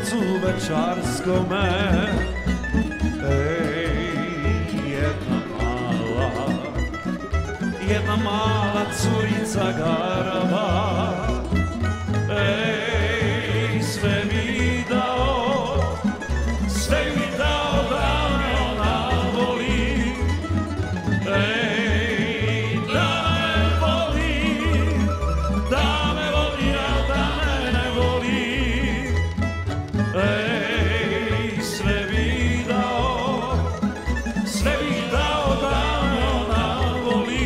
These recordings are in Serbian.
stolcu večarskome. Jedna mala curica garava, sve mi dao da me ona voli, da me voli, a da mene voli, sve mi dao da me ona voli.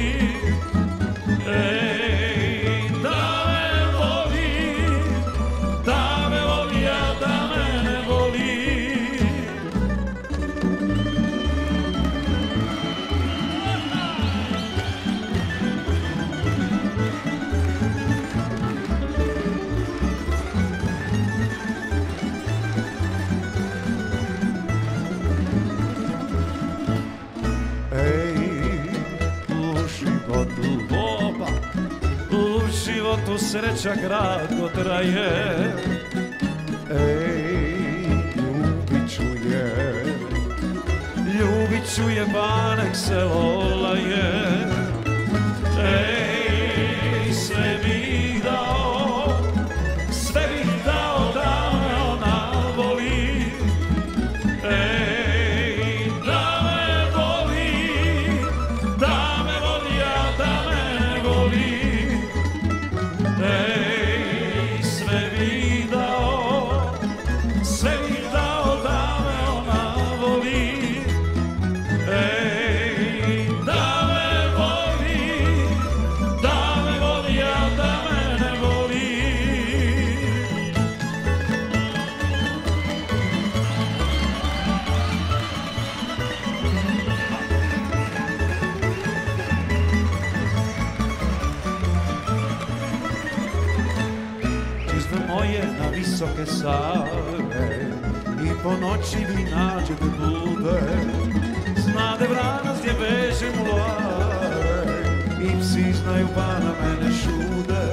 U životu sreća kratko traje, ljubit ću je, pa nek se lolaje. Sve bih dao da me ona voli, da me voli, a da me voli. Sve bih dao da me ona voli, da me voli, a da mene voli. Izve moje na visoke Save i po noći vi nađete bude, znade vranac gdje veže mulare i psi znaju pa na mene šude.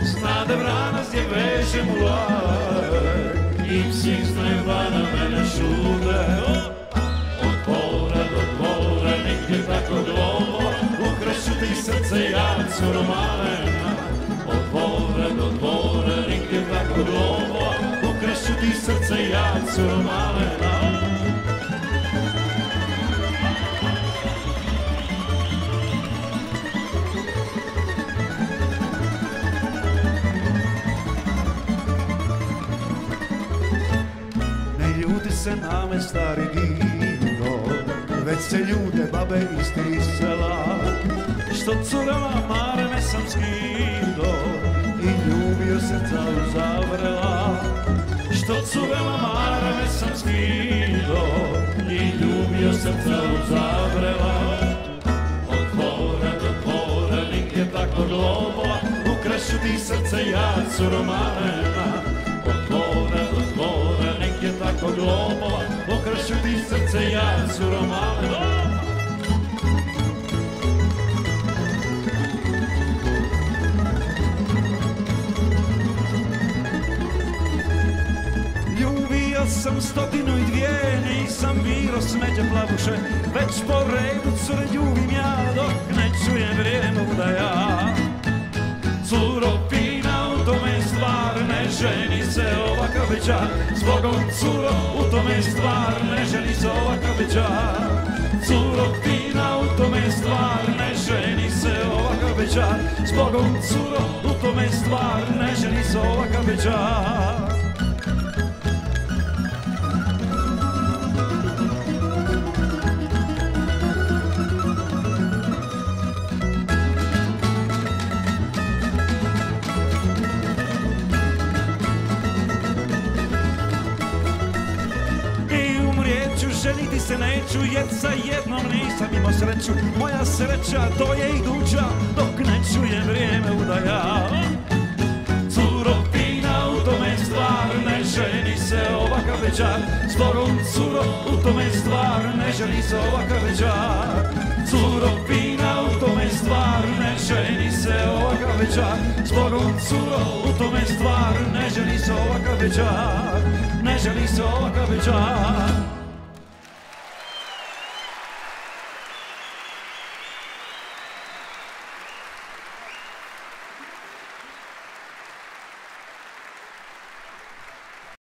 Znade vranac gdje veže mulare i psi znaju pa na mene šude. Od dvora do dvora nigdje tako globo, ukrašću ti srce ja curo malena. Od dvora do dvora nigdje tako globo, ukrašću ti srce ja curo malena. Se name stari gido, već se ljude babe iz tih sela, što curama marame sam skido i ljubio srca uzavrela. Što curama marame sam skido i ljubio srca uzavrela. Od dvora do dvora nigdje tako globo, ukrašću ti srce ja curo malena. Od dvora do dvora nigdje tako globo, ukrašću ti srce ja curo malena. Ljubio sam 102, nisam biro smeđe plavuše, već po redu cure ljubim ja dok ne čujem vrijeme udaja. Curo fina, u tome stvar, ne ženi se ovakav bećar. Zbogom curo, u tome stvar, ne ženi se ovakav bećar. Curo fina, u tome stvar, ne ženi se ovakav bećar. Zbogom curo, u tome stvar, ne ženi se ovakav bećar. Ženiti se neću jer sa jednom nisam imao sreću. Moja sreća to je iduća dok ne čujem vrijeme udaja. Curo fina, u tome stvar, ne ženi se ovakav bećar. Zbogom curo, u tome stvar, ne ženi se ovakav bećar. Curo fina, u tome stvar, ne ženi se ovakav ovakav večar, zbogom curo, u tome stvar, ne želi se ovakav večar, ne želi se ovakav večar.